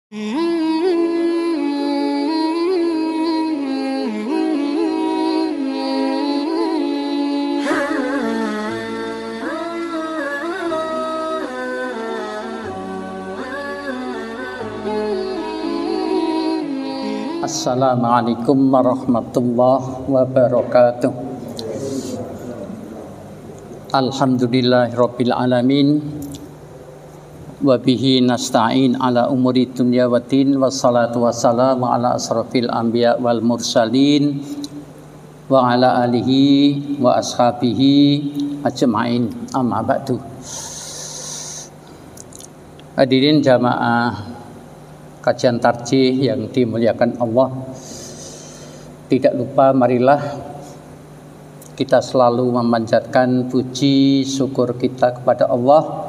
Assalamualaikum warahmatullahi wabarakatuh. Alhamdulillahirabbil alamin. Wa bihi nasta'in ala umuri dunya waddin, wassalatu wassalamu ala asrafil anbiya wal mursalin wa ala alihi wa ashabihi ajma'in, amma ba'du. Hadirin jamaah kajian tarjih yang dimuliakan Allah, tidak lupa marilah kita selalu memanjatkan puji syukur kita kepada Allah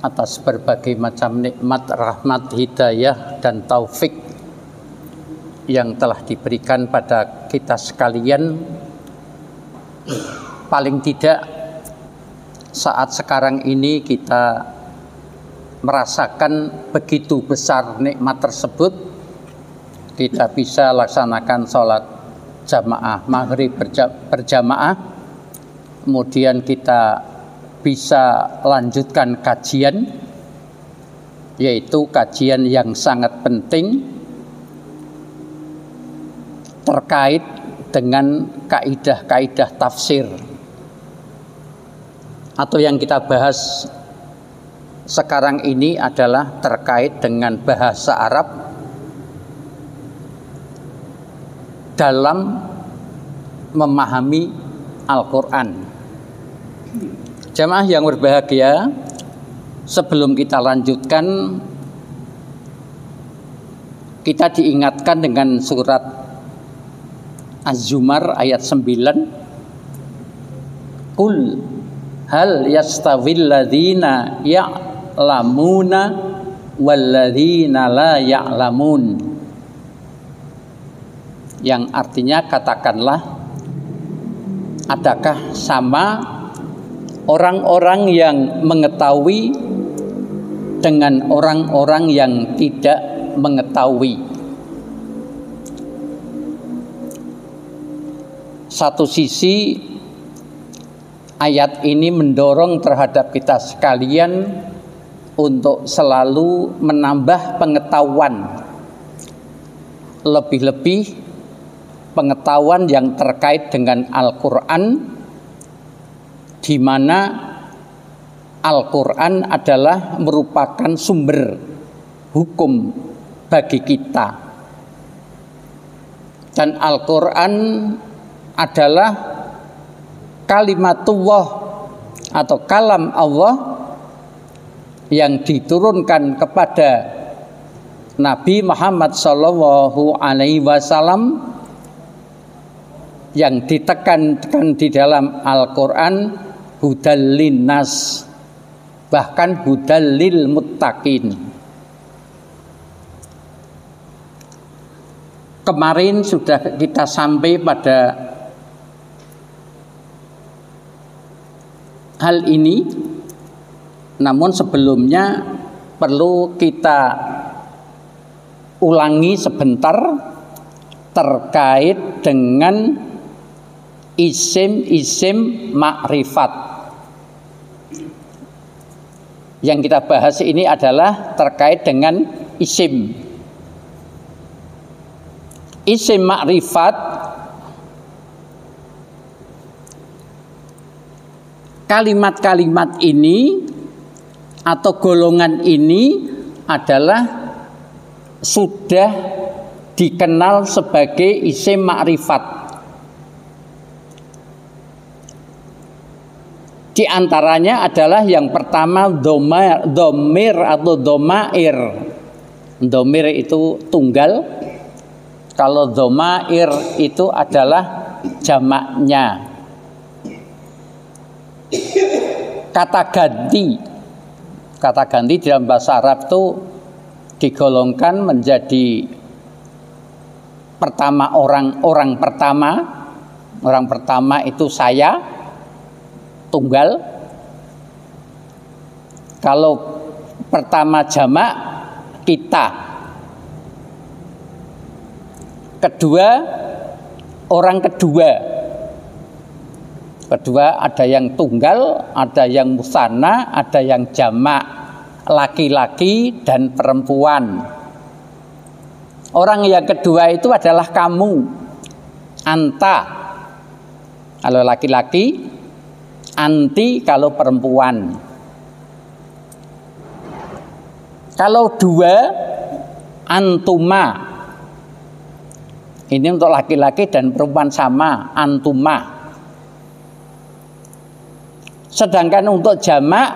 atas berbagai macam nikmat, rahmat, hidayah, dan taufik yang telah diberikan pada kita sekalian. Paling tidak saat sekarang ini kita merasakan begitu besar nikmat tersebut. Kita bisa laksanakan sholat jamaah maghrib berjamaah, kemudian kita bisa lanjutkan kajian, yaitu kajian yang sangat penting terkait dengan kaidah-kaidah tafsir, atau yang kita bahas sekarang ini adalah terkait dengan bahasa Arab dalam memahami Al-Quran. Jamaah yang berbahagia, sebelum kita lanjutkan, kita diingatkan dengan surat Az-Zumar ayat 9. Qul hal yastawil ladzina ya'lamuna wal ladzina la ya'lamun. Yang artinya, katakanlah, adakah sama orang-orang yang mengetahui dengan orang-orang yang tidak mengetahui? Satu sisi, ayat ini mendorong terhadap kita sekalian untuk selalu menambah pengetahuan, lebih-lebih pengetahuan yang terkait dengan Al-Quran, di mana Al-Quran adalah merupakan sumber hukum bagi kita, dan Al-Quran adalah kalimatullah atau kalam Allah yang diturunkan kepada Nabi Muhammad SAW, yang ditekankan di dalam Al-Quran hudal linnas, bahkan hudal lil muttaqin. Kemarin sudah kita sampai pada hal ini, namun sebelumnya perlu kita ulangi sebentar terkait dengan isim-isim makrifat. Yang kita bahas ini adalah terkait dengan isim. Isim makrifat, kalimat-kalimat ini atau golongan ini adalah sudah dikenal sebagai isim makrifat. Di antaranya adalah yang pertama domir atau domair. Domir itu tunggal, kalau domair itu adalah jamaknya. Kata ganti dalam bahasa Arab itu digolongkan menjadi pertama orang pertama itu saya, tunggal. Kalau pertama jamak kita, kedua, orang kedua. Kedua ada yang tunggal, ada yang musanna, ada yang jamak, laki-laki dan perempuan. Orang yang kedua itu adalah kamu, anta kalau laki-laki, anti kalau perempuan. Kalau dua, antuma. Ini untuk laki-laki dan perempuan sama, antuma. Sedangkan untuk jamak,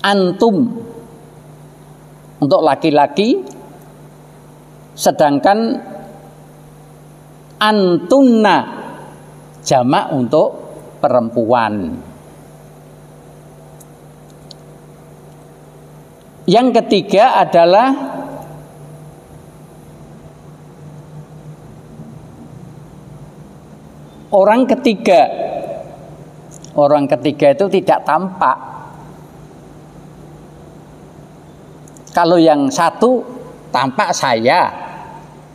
antum untuk laki-laki, sedangkan antunna jamak untuk perempuan. Yang ketiga adalah orang ketiga. Orang ketiga itu tidak tampak. Kalau yang satu tampak saya,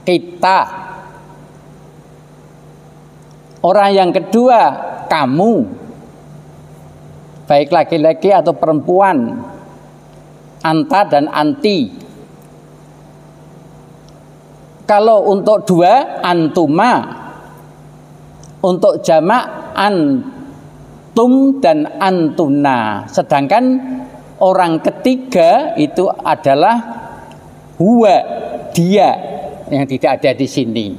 kita. Orang yang kedua kamu, baik laki-laki atau perempuan, anta dan anti. Kalau untuk dua, antuma. Untuk jamak, antum dan antuna. Sedangkan orang ketiga itu adalah huwa, dia, yang tidak ada di sini.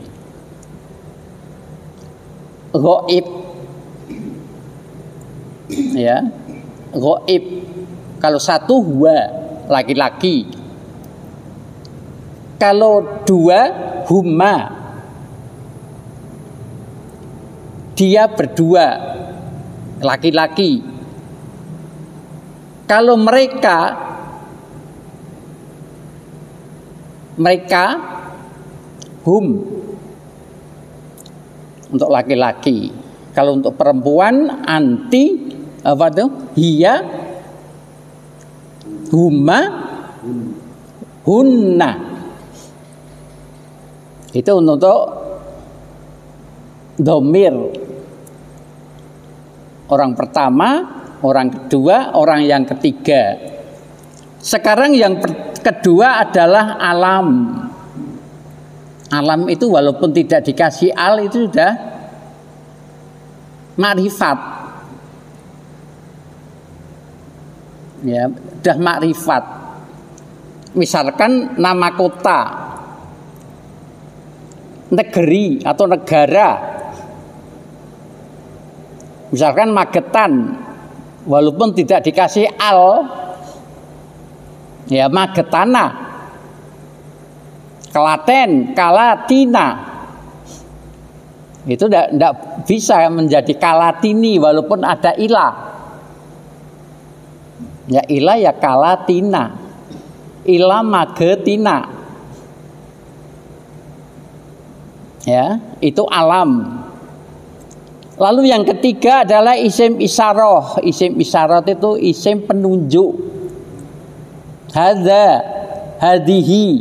Ghaib, ya, ghaib. Kalau satu huwa, laki-laki. Kalau dua, huma, dia berdua, laki-laki. Kalau mereka hum untuk laki-laki. Kalau untuk perempuan anti, apa tuh? Hiya, huma, hunna. Itu untuk domir. Orang pertama, orang kedua, orang yang ketiga. Sekarang yang kedua adalah alam. Alam itu walaupun tidak dikasih al itu sudah makrifat. Ya, sudah makrifat. Misalkan nama kota, negeri atau negara. Misalkan Magetan, walaupun tidak dikasih al, ya Magetana. Klaten, Kalatina, itu tidak bisa menjadi Kalatini walaupun ada ilah. Ya ilah ya Kalatina, ilah Magetina. Ya, itu alam. Lalu yang ketiga adalah isim isyarah. Isim isyarah itu isim penunjuk. Hadza, hadihi,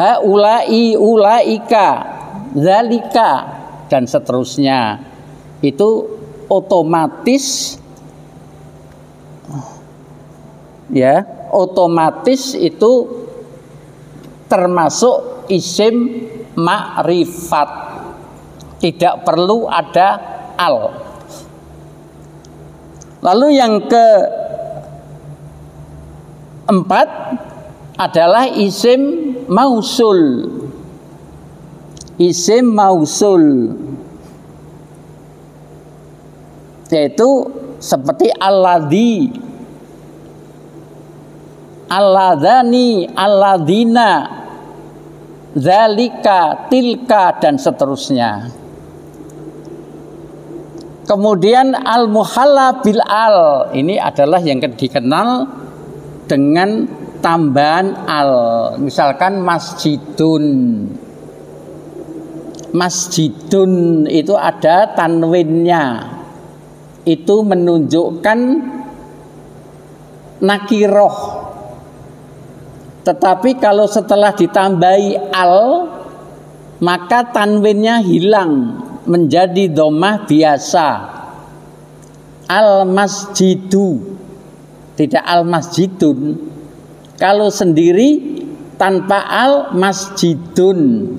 haulai, ulaika, zalika, dan seterusnya. Itu otomatis, ya, otomatis itu termasuk isim ma'rifat, tidak perlu ada al. Lalu yang keempat adalah isim mausul. Isim mausul yaitu seperti alladzi, alladzani, alladzina, zalika, tilka, dan seterusnya. Kemudian al-muhalla bil al, ini adalah yang dikenal dengan tambahan al. Misalkan masjidun. Masjidun itu ada tanwinnya. Itu menunjukkan nakiroh. Tetapi kalau setelah ditambahi al, maka tanwinnya hilang menjadi dhammah biasa. Al masjidu, tidak al masjidun. Kalau sendiri tanpa al masjidun.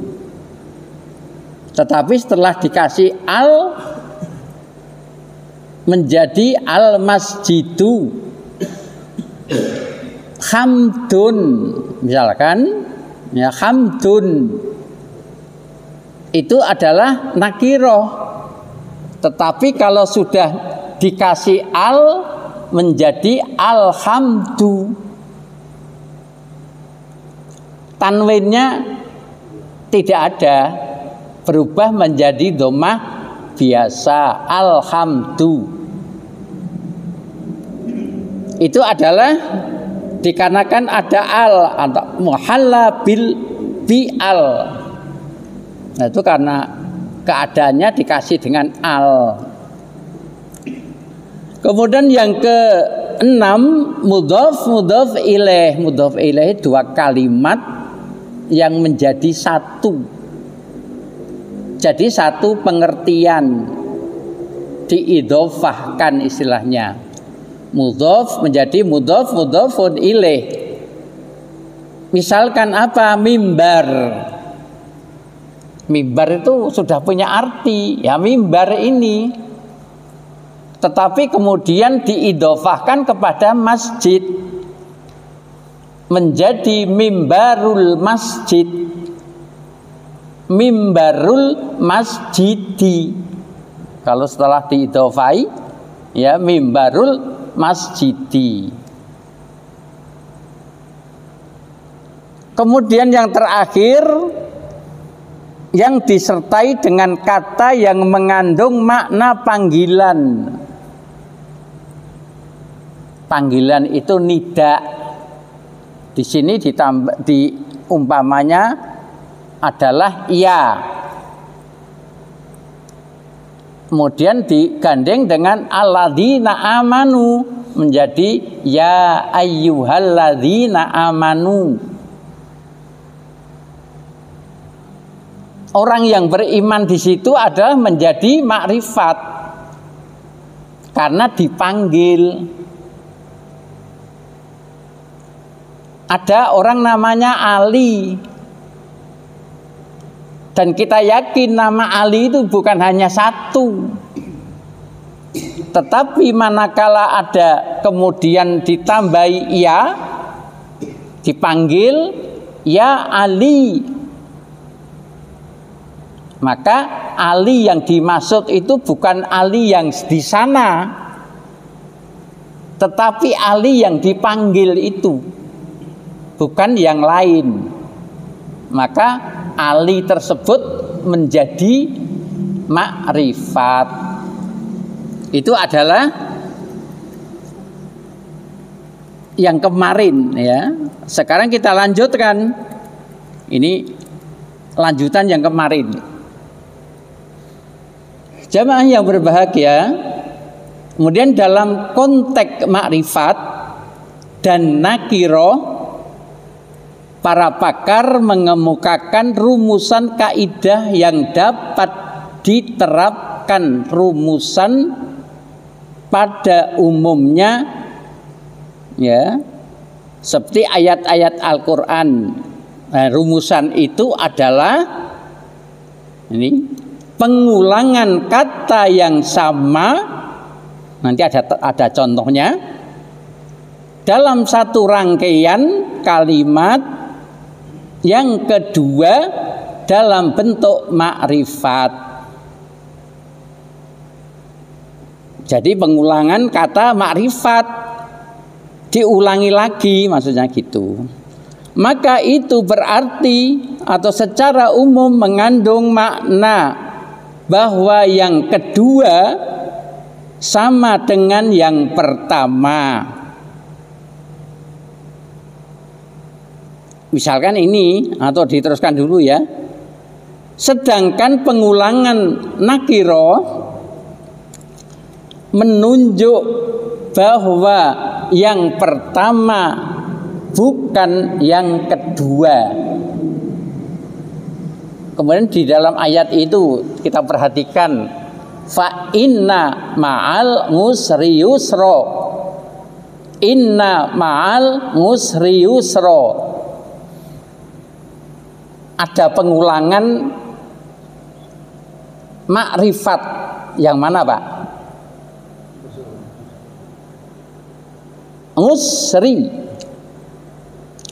Tetapi setelah dikasih al menjadi al masjidu. Hamdun, misalkan ya, hamdun itu adalah nakiroh. Tetapi kalau sudah dikasih al menjadi alhamdu, tanwinnya tidak ada, berubah menjadi dhammah biasa, alhamdu. Itu adalah dikarenakan ada al atau muhalla bil al. Nah, itu karena keadaannya dikasih dengan al. Kemudian yang ke-6 mudhaf ilaih dua kalimat yang menjadi satu. Jadi satu pengertian, diidhofahkan istilahnya. Mudhaf menjadi mudhafun ilaih. Misalkan apa? Mimbar. Mimbar itu sudah punya arti, ya mimbar ini. Tetapi kemudian diidhofahkan kepada masjid menjadi mimbarul masjid, mimbarul masjidi. Kalau setelah diidhofai, ya mimbarul masjidi. Kemudian yang terakhir, yang disertai dengan kata yang mengandung makna panggilan. Panggilan itu nida. Di sini umpamanya adalah ya. Kemudian digandeng dengan alladzina amanu menjadi ya ayyuhalladzina amanu. Orang yang beriman di situ adalah menjadi makrifat karena dipanggil. Ada orang namanya Ali. Dan kita yakin nama Ali itu bukan hanya satu. Tetapi manakala ada kemudian ditambahi ya, dipanggil ya Ali, maka Ali yang dimaksud itu bukan Ali yang di sana, tetapi Ali yang dipanggil itu, bukan yang lain. Maka Ali tersebut menjadi makrifat. Itu adalah yang kemarin ya. Sekarang kita lanjutkan. Ini lanjutan yang kemarin. Jamaah yang berbahagia, kemudian dalam konteks makrifat dan nakiro, para pakar mengemukakan rumusan kaidah yang dapat diterapkan rumusan pada umumnya, ya, seperti ayat-ayat Al-Quran. Nah, rumusan itu adalah ini pengulangan kata yang sama. Nanti ada contohnya dalam satu rangkaian kalimat. Yang kedua dalam bentuk makrifat. Jadi pengulangan kata makrifat diulangi lagi, maksudnya gitu. Maka itu berarti atau secara umum mengandung makna bahwa yang kedua sama dengan yang pertama. Misalkan ini, atau diteruskan dulu ya. Sedangkan pengulangan nakiro menunjuk bahwa yang pertama bukan yang kedua. Kemudian di dalam ayat itu kita perhatikan fa inna ma'al usri yusra. Inna ma'al usri yusra. Ada pengulangan makrifat yang mana, Pak? Ngusri,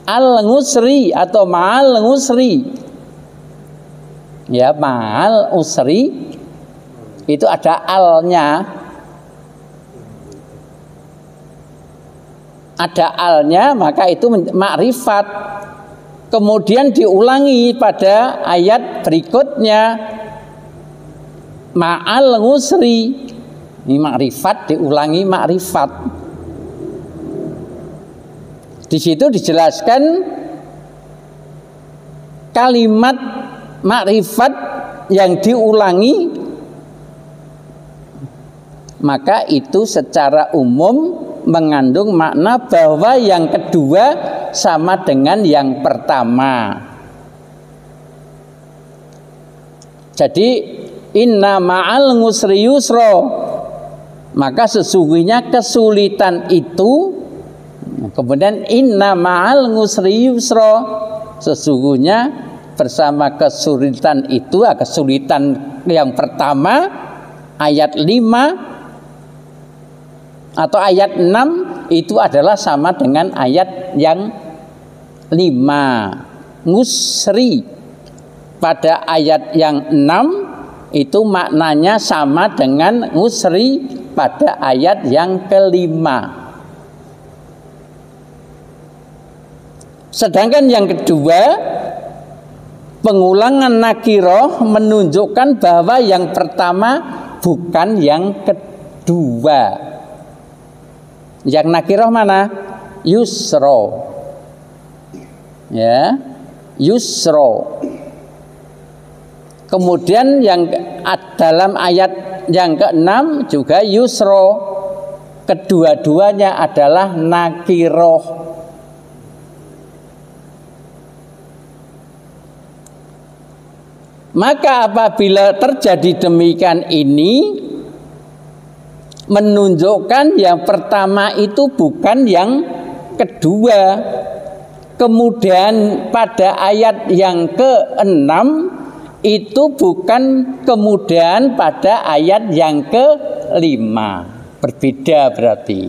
al-ngusri atau ma'al ngusri. Ya, ma'al usri itu ada alnya. Ada alnya, maka itu makrifat. Kemudian diulangi pada ayat berikutnya ma'al ngusri. Ini makrifat diulangi makrifat. Di situ dijelaskan kalimat makrifat yang diulangi, maka itu secara umum mengandung makna bahwa yang kedua sama dengan yang pertama. Jadi inna ma'al ngusri yusra, maka sesungguhnya kesulitan itu, kemudian inna ma'al ngusri yusra, sesungguhnya bersama kesulitan itu, kesulitan yang pertama ayat 5 atau ayat 6 itu adalah sama dengan ayat yang 5. Ngusri pada ayat yang 6 itu maknanya sama dengan ngusri pada ayat yang kelima. Sedangkan yang kedua, pengulangan nakiroh menunjukkan bahwa yang pertama bukan yang kedua. Yang nakiroh mana? Yusro. Ya, yusro. Kemudian yang dalam ayat yang ke-6 juga yusro. Kedua-duanya adalah nakiroh. Maka apabila terjadi demikian ini, menunjukkan yang pertama itu bukan yang kedua. Kemudian pada ayat yang ke-6 itu bukan kemudian pada ayat yang ke-5. Berbeda berarti.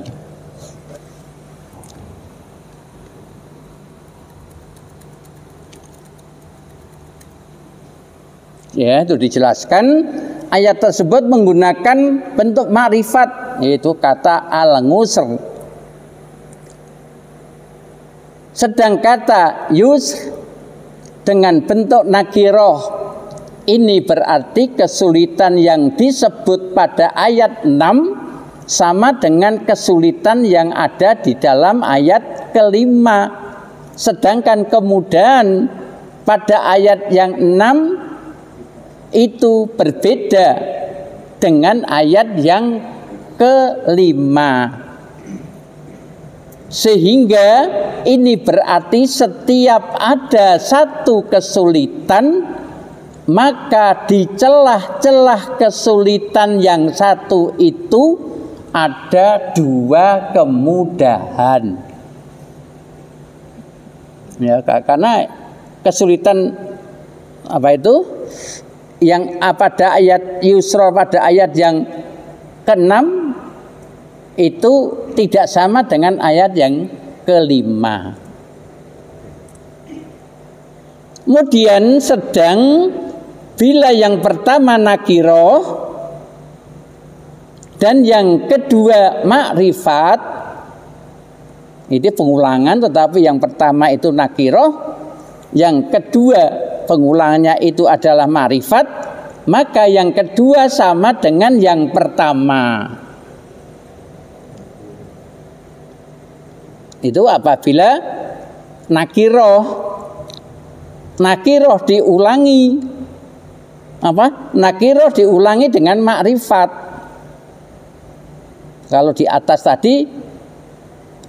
Ya, itu dijelaskan ayat tersebut menggunakan bentuk makrifat, yaitu kata al-ngusr. Sedang kata yusr dengan bentuk nakiroh ini berarti kesulitan yang disebut pada ayat 6 sama dengan kesulitan yang ada di dalam ayat ke-5. Sedangkan kemudian pada ayat yang 6 itu berbeda dengan ayat yang ke-5. Sehingga ini berarti setiap ada satu kesulitan, maka di celah-celah kesulitan yang satu itu ada dua kemudahan. Ya, karena kesulitan apa itu? Yang pada ayat yusra pada ayat yang ke-6 itu tidak sama dengan ayat yang ke-5. Kemudian sedang bila yang pertama nakiroh dan yang kedua makrifat, ini pengulangan, tetapi yang pertama itu nakiroh, yang kedua pengulangannya itu adalah makrifat, maka yang kedua sama dengan yang pertama. Itu apabila nakiroh diulangi apa? Nakiroh diulangi dengan makrifat. Kalau di atas tadi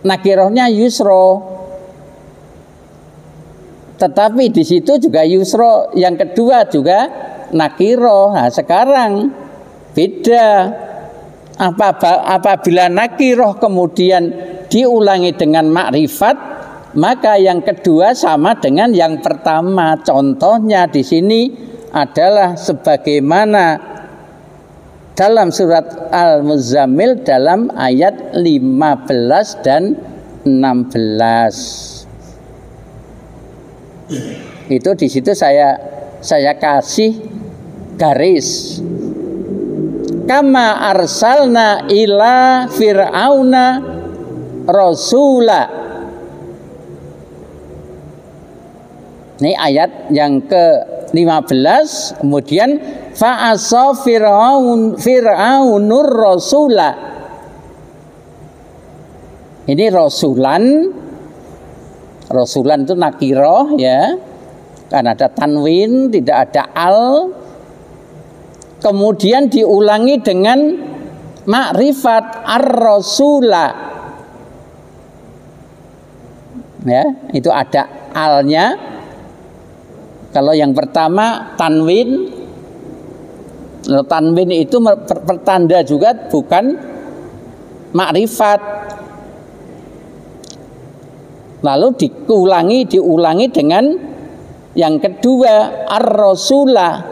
nakirohnya yusro, Tetapi di situ juga yusro, yang kedua juga nakiro. Nah, sekarang beda. Apabila nakiroh kemudian diulangi dengan makrifat, maka yang kedua sama dengan yang pertama. Contohnya di sini adalah sebagaimana dalam surat Al-Muzammil dalam ayat 15 dan 16. Itu di situ saya kasih garis. Kama arsalna ila fir'auna rasula. Ini ayat yang ke-15. Kemudian fa'asa fir'aunur rasula. Ini rasulan. Rasulan itu nakiroh ya, kan ada tanwin, tidak ada al. Kemudian diulangi dengan makrifat ar-rasula. Ya, itu ada alnya. Kalau yang pertama tanwin. Tanwin itu pertanda juga bukan makrifat. Lalu diulangi dengan yang kedua ar-rasula.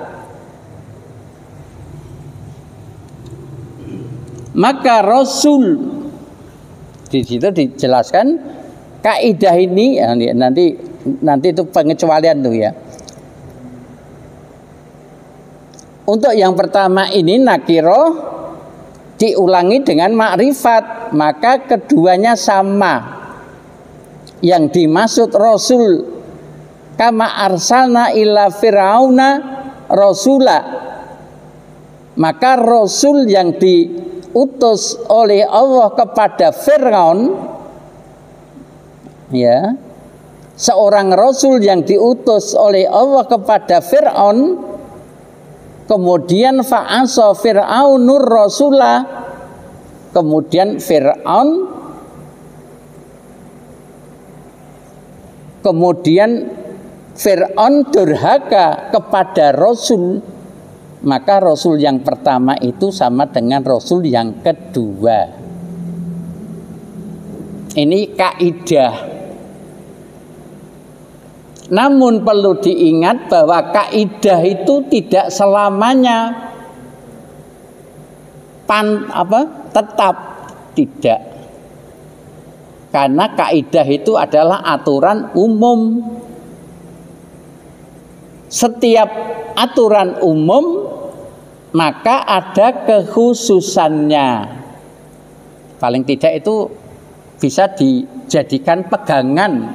Maka rasul di situ dijelaskan kaidah ini ya, nanti itu pengecualian tuh ya. Untuk yang pertama ini nakiroh diulangi dengan makrifat, maka keduanya sama. Yang dimaksud rasul kama arsalna ila fir'auna rasula, maka rasul yang diutus oleh Allah kepada Fir'aun, ya, seorang rasul yang diutus oleh Allah kepada Fir'aun, kemudian fa'asa fir'aunur rasula, kemudian Fir'aun durhaka kepada Rasul, maka Rasul yang pertama itu sama dengan Rasul yang kedua. Ini kaidah. Namun perlu diingat bahwa kaidah itu tidak selamanya tetap, tidak. Karena kaidah itu adalah aturan umum. Setiap aturan umum maka ada kekhususannya. Paling tidak itu bisa dijadikan pegangan.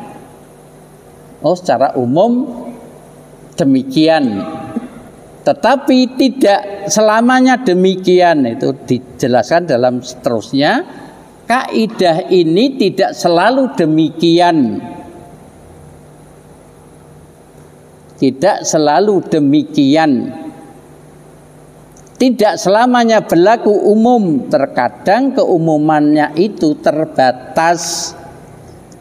Oh, secara umum demikian. Tetapi tidak selamanya demikian. Itu dijelaskan dalam seterusnya. Kaidah ini tidak selalu demikian. Tidak selalu demikian. Tidak selamanya berlaku umum. Terkadang keumumannya itu terbatas.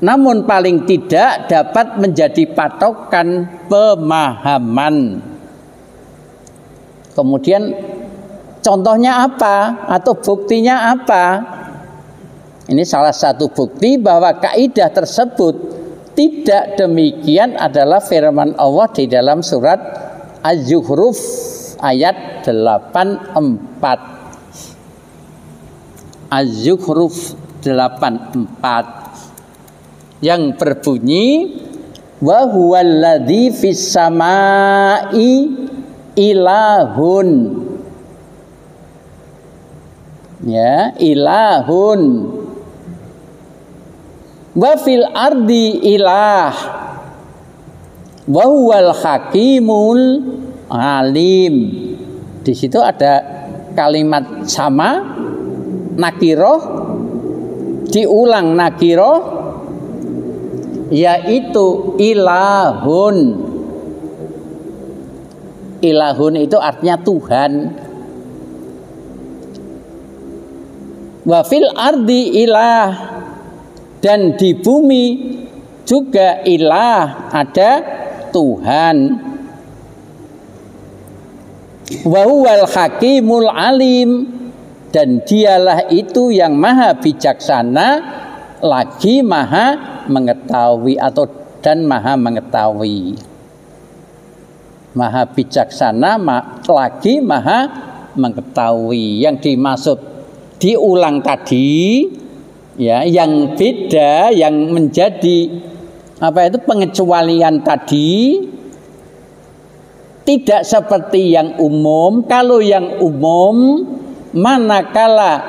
Namun paling tidak dapat menjadi patokan pemahaman. Kemudian contohnya apa? Atau buktinya apa? Ini salah satu bukti bahwa kaidah tersebut tidak demikian adalah firman Allah di dalam surat Az-Zukhruf ayat 84. Az-Zukhruf 84 yang berbunyi wa huwallazi fis samai ilahun. Ya, ilahun. Wa fil ardi ilah wa huwal hakimul alim. Di situ ada kalimat sama nakiroh diulang nakiroh, yaitu ilahun. Ilahun itu artinya Tuhan. Wa fil ardi ilah, dan di bumi juga ilah, ada Tuhan. Wa huwal hakimul alim, dan dialah itu yang maha bijaksana lagi maha mengetahui, atau dan maha mengetahui. Maha bijaksana lagi maha mengetahui. Yang dimaksud diulang tadi ya, yang beda, yang menjadi apa itu pengecualian tadi tidak seperti yang umum. Kalau yang umum, manakala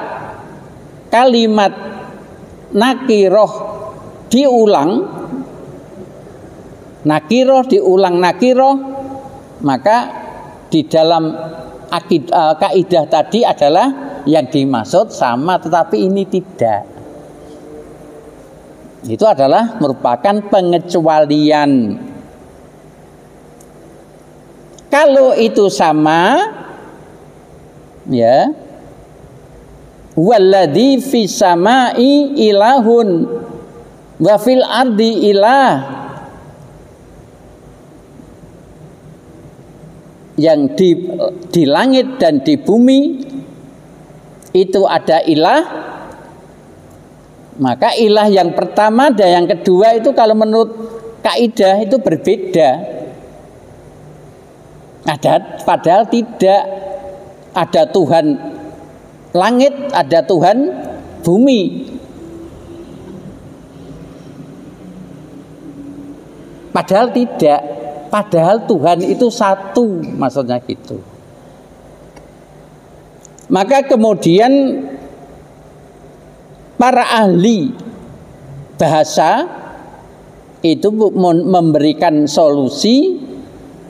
kalimat nakiroh diulang, nakiroh diulang nakiroh, maka di dalam kaidah tadi adalah yang dimaksud sama, tetapi ini tidak. Itu adalah merupakan pengecualian. Kalau itu sama, ya, walladzi fis samai ilahun wa fil ardi ilah, yang di langit dan di bumi itu ada ilah, maka ilah yang pertama dan yang kedua itu kalau menurut kaidah itu berbeda. Padahal tidak. Ada Tuhan langit, ada Tuhan bumi. Padahal tidak. Padahal Tuhan itu satu, maksudnya gitu. Maka kemudian para ahli bahasa itu memberikan solusi.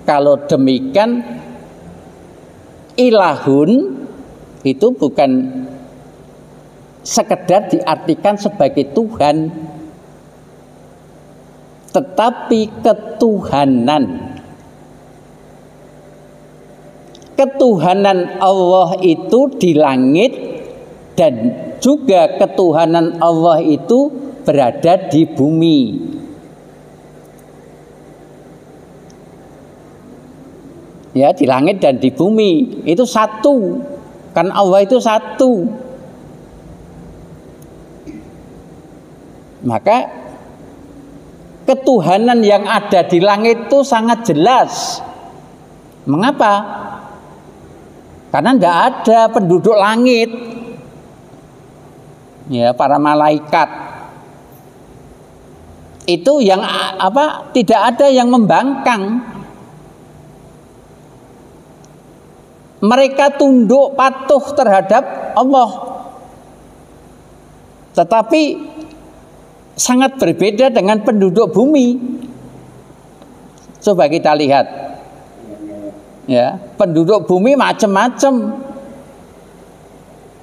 Kalau demikian, ilahun itu bukan sekedar diartikan sebagai Tuhan, tetapi ketuhanan. Ketuhanan Allah itu di langit, dan juga ketuhanan Allah itu berada di bumi. Ya, di langit dan di bumi itu satu, kan Allah itu satu. Maka ketuhanan yang ada di langit itu sangat jelas. Mengapa? Karena tidak ada penduduk langit, ya, para malaikat itu yang apa? Tidak ada yang membangkang. Mereka tunduk patuh terhadap Allah. Tetapi sangat berbeda dengan penduduk bumi. Coba kita lihat. Ya, penduduk bumi macam-macam.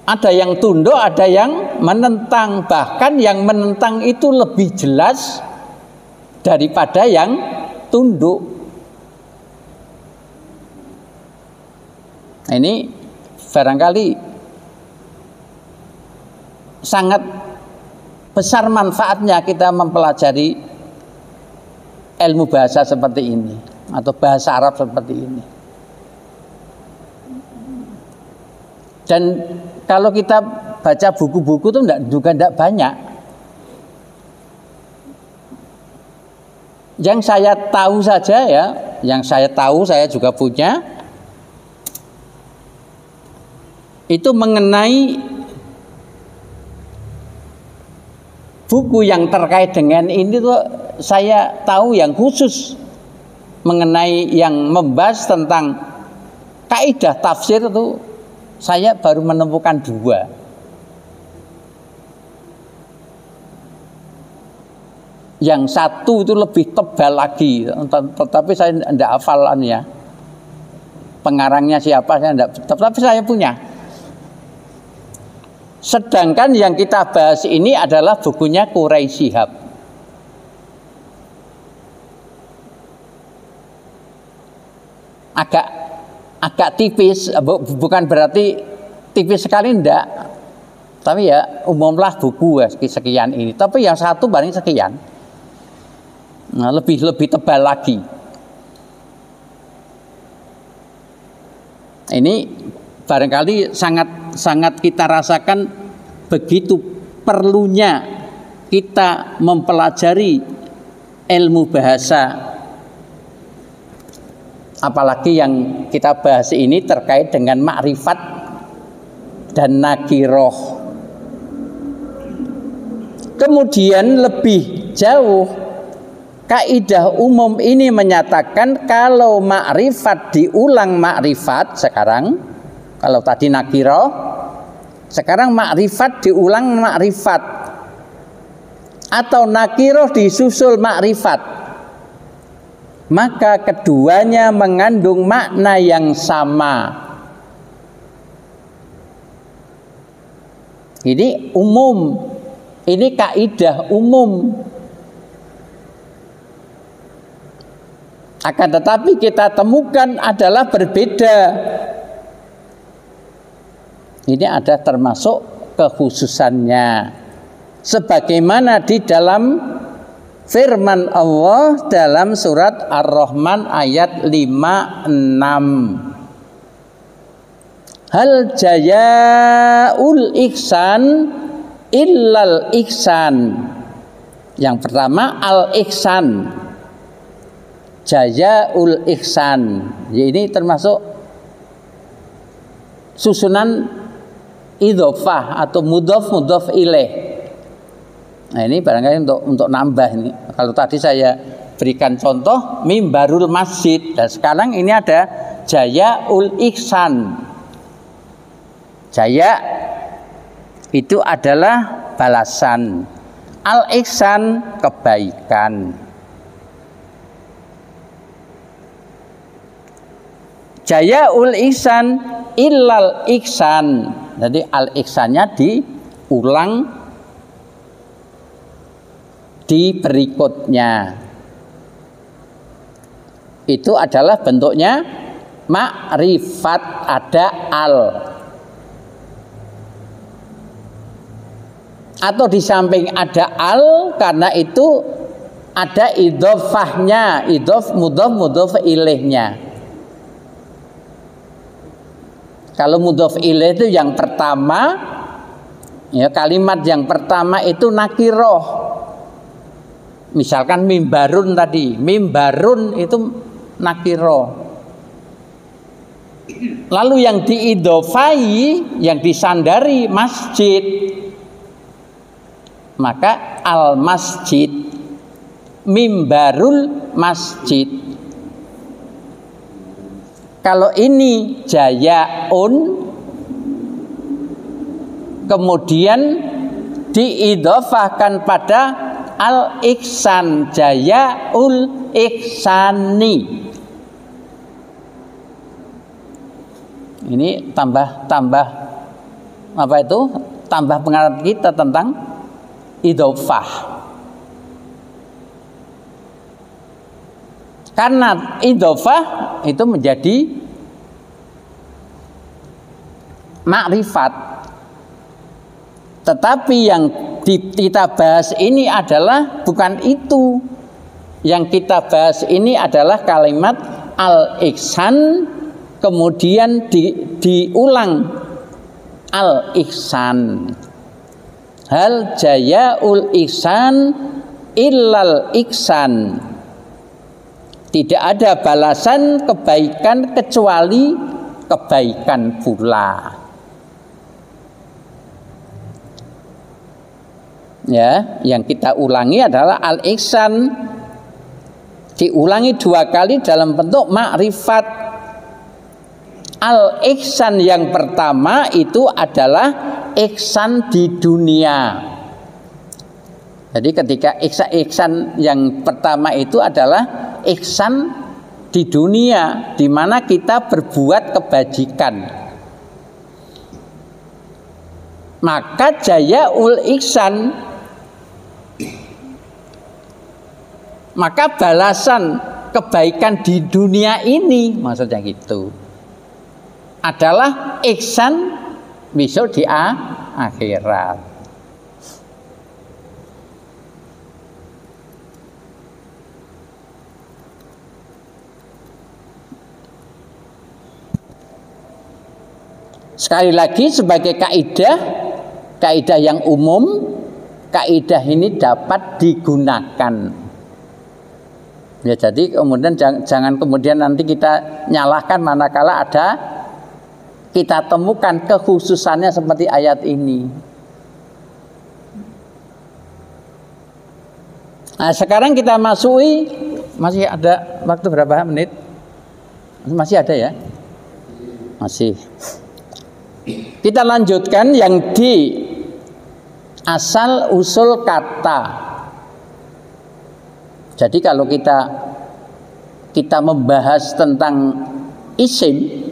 Ada yang tunduk, ada yang menentang. Bahkan yang menentang itu lebih jelas daripada yang tunduk. Ini barangkali sangat besar manfaatnya kita mempelajari ilmu bahasa seperti ini, atau bahasa Arab seperti ini. Dan kalau kita baca buku-buku itu juga tidak banyak. Yang saya tahu saja ya, yang saya tahu saya juga punya, itu mengenai buku yang terkait dengan ini tuh saya tahu yang khusus mengenai yang membahas tentang kaidah tafsir itu saya baru menemukan 2. Yang satu itu lebih tebal lagi, tetapi saya tidak hafalannya. Pengarangnya siapa saya tidak, tetapi saya punya. Sedangkan yang kita bahas ini adalah bukunya Quraisy Shihab. Agak tipis, bukan berarti tipis sekali enggak. Tapi ya umumlah buku ya, sekian ini. Tapi yang satu paling sekian. Nah, lebih tebal lagi. Ini barangkali sangat kita rasakan begitu perlunya kita mempelajari ilmu bahasa, apalagi yang kita bahas ini terkait dengan makrifat dan nakiroh. Kemudian lebih jauh, kaidah umum ini menyatakan kalau makrifat diulang makrifat sekarang, kalau tadi nakiroh, sekarang makrifat diulang makrifat, atau nakiroh disusul makrifat, maka keduanya mengandung makna yang sama. Ini umum, ini kaidah umum. Akan tetapi kita temukan adalah berbeda. Ini ada termasuk kekhususannya. Sebagaimana di dalam firman Allah dalam surat Ar-Rahman ayat 56. Hal jayaul ihsan illal ihsan. Yang pertama al-ihsan. Jayaul ihsan. Ini termasuk susunan idhofah atau mudhof ilaih. Nah, ini barangkali untuk nambah ini. Kalau tadi saya berikan contoh mimbarul masjid, dan sekarang ini ada jayaul ihsan. Jaya itu adalah balasan, al ihsan kebaikan. Jayaul ihsan illal ihsan. Jadi al ihsannya diulang di berikutnya. Itu adalah bentuknya makrifat, ada al. Atau di samping ada al, karena itu ada idhofahnya, mudhof ilaihnya. Kalau mudhof ilaih itu yang pertama, ya, kalimat yang pertama itu nakiroh. Misalkan mimbarun tadi, mimbarun itu nakiroh. Lalu yang diidhofai, yang disandari masjid, maka al masjid, mimbarul masjid. Kalau ini jayaun, kemudian diidhofahkan pada al ihsan, jayaul ihsani. Ini tambah apa itu? Tambah pengertian kita tentang idhofah. Karena idhofah itu menjadi makrifat. Tetapi yang kita bahas ini adalah bukan itu. Yang kita bahas ini adalah kalimat al-ihsan, kemudian diulang al-ihsan. Hal jayaul ihsan illal ihsan. Tidak ada balasan kebaikan kecuali kebaikan pula. Ya, yang kita ulangi adalah al-ihsan, diulangi 2 kali dalam bentuk makrifat. Al-ihsan yang pertama itu adalah ihsan di dunia. Jadi ketika ihsan yang pertama itu adalah ihsan di dunia, di mana kita berbuat kebajikan. Maka jayaul ihsan, maka balasan kebaikan di dunia ini, maksudnya gitu, adalah ihsan besok di akhirat. Sekali lagi sebagai kaidah yang umum, kaidah ini dapat digunakan. Ya, jadi kemudian jangan kemudian nanti kita nyalahkan manakala kita temukan kekhususannya seperti ayat ini. Nah, sekarang kita masuk, masih ada waktu berapa menit? Masih ada ya? Masih. Kita lanjutkan yang di asal usul kata. Jadi kalau kita membahas tentang isim,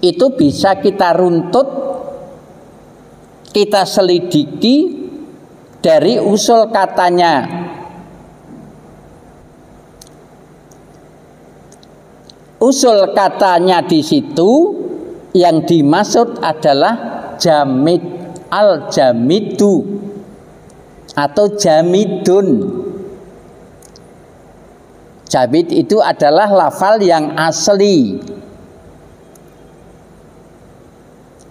itu bisa kita runtut, kita selidiki dari usul katanya. Usul katanya di situ yang dimaksud adalah jamid, al-jamidu atau jamidun. Jamid itu adalah lafal yang asli,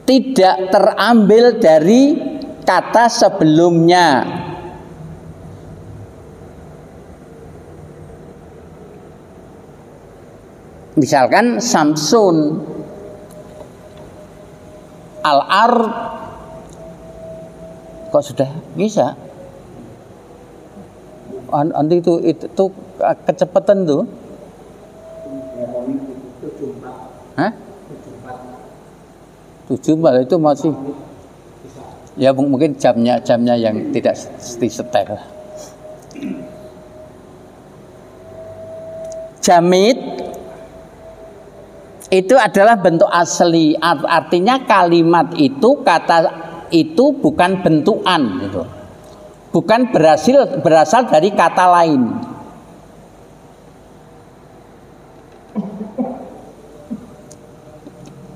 tidak terambil dari kata sebelumnya. Misalkan Samsun, al-ard, kok sudah bisa? Nanti itu kecepatan tuh. Hah? 7 itu masih. Ya mungkin jamnya yang tidak setel. Jamid itu adalah bentuk asli, artinya kalimat itu, kata itu bukan bentukan gitu. Bukan berasal dari kata lain.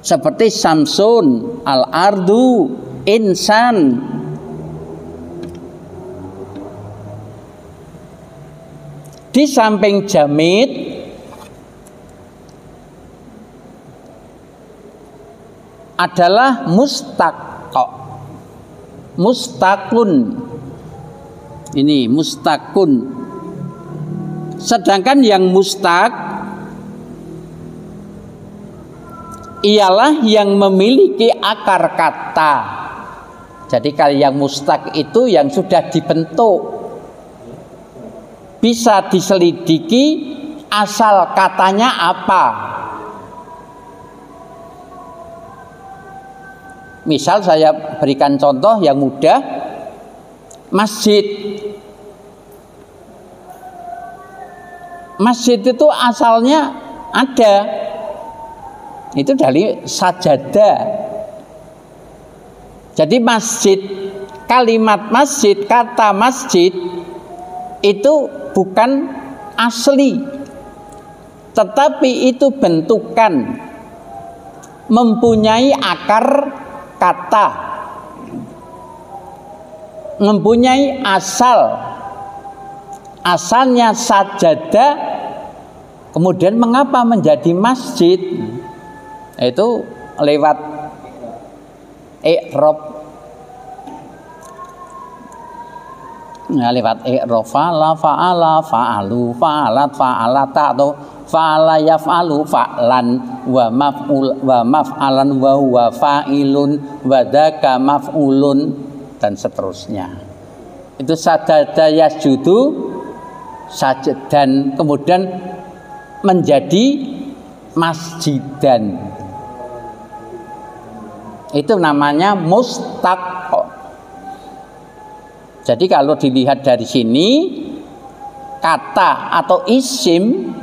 Seperti Samsun, al-ardu, insan. Di samping jamid adalah mustakun. Ini mustakun. Sedangkan yang mustak ialah yang memiliki akar kata. Jadi kalau yang mustak itu yang sudah dibentuk, bisa diselidiki asal katanya apa. Misal saya berikan contoh yang mudah, masjid. Masjid itu asalnya ada, itu dari sajadah. Jadi masjid, kalimat masjid, kata masjid itu bukan asli, tetapi itu bentukan, mempunyai akar kata, mempunyai asal. Asalnya sajadah, kemudian mengapa menjadi masjid? Itu lewat i'rab. Nah, lewat i'rab, fa'ala, fa'ala, fa'alu, fa'alat, fa'alata, atau fa'ala yaf'alu fa'lan, wa maf'ul, wa maf'alan, wa huwa fa'ilun, wa dzaka maf'ulun, dan seterusnya. Itu sajada yasjudu, dan kemudian menjadi masjidan. Itu namanya mustaq. Jadi kalau dilihat dari sini, kata atau isim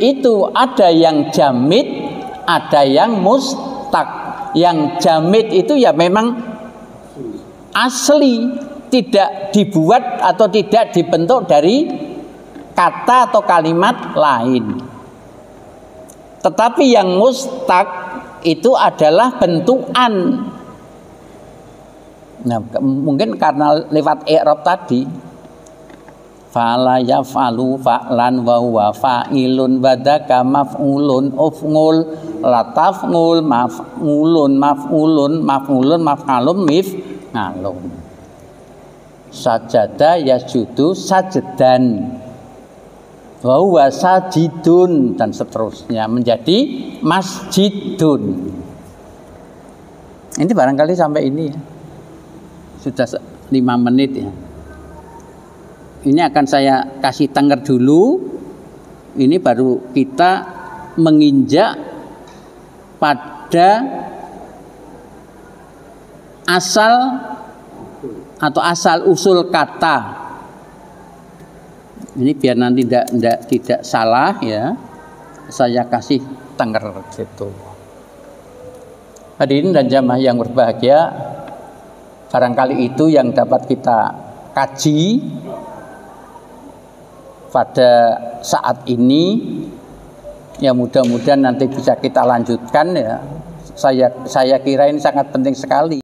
itu ada yang jamid, ada yang mustaq. Yang jamid itu ya memang asli, tidak dibuat atau tidak dibentuk dari kata atau kalimat lain. Tetapi yang mustaq itu adalah bentukan. Nah, mungkin karena lewat i'rab tadi. fa'ala yaf'alu fa'lan wa huwa fa'ilun badaka maf'ulun uf'ul lataf'ul maf'ulun maf'alum mif'alun. Sajada yasjudu sajdan wa huwa sajidun dan seterusnya menjadi masjidun. Ini barangkali sampai ini ya. Sudah 5 menit ya. Ini akan saya kasih tenger dulu. Ini baru kita menginjak pada asal atau asal usul kata. Ini biar nanti tidak salah ya. Saya kasih tenger gitu. Hadirin dan jamaah yang berbahagia, barangkali itu yang dapat kita kaji pada saat ini. Ya mudah-mudahan nanti bisa kita lanjutkan ya. Saya kira ini sangat penting sekali.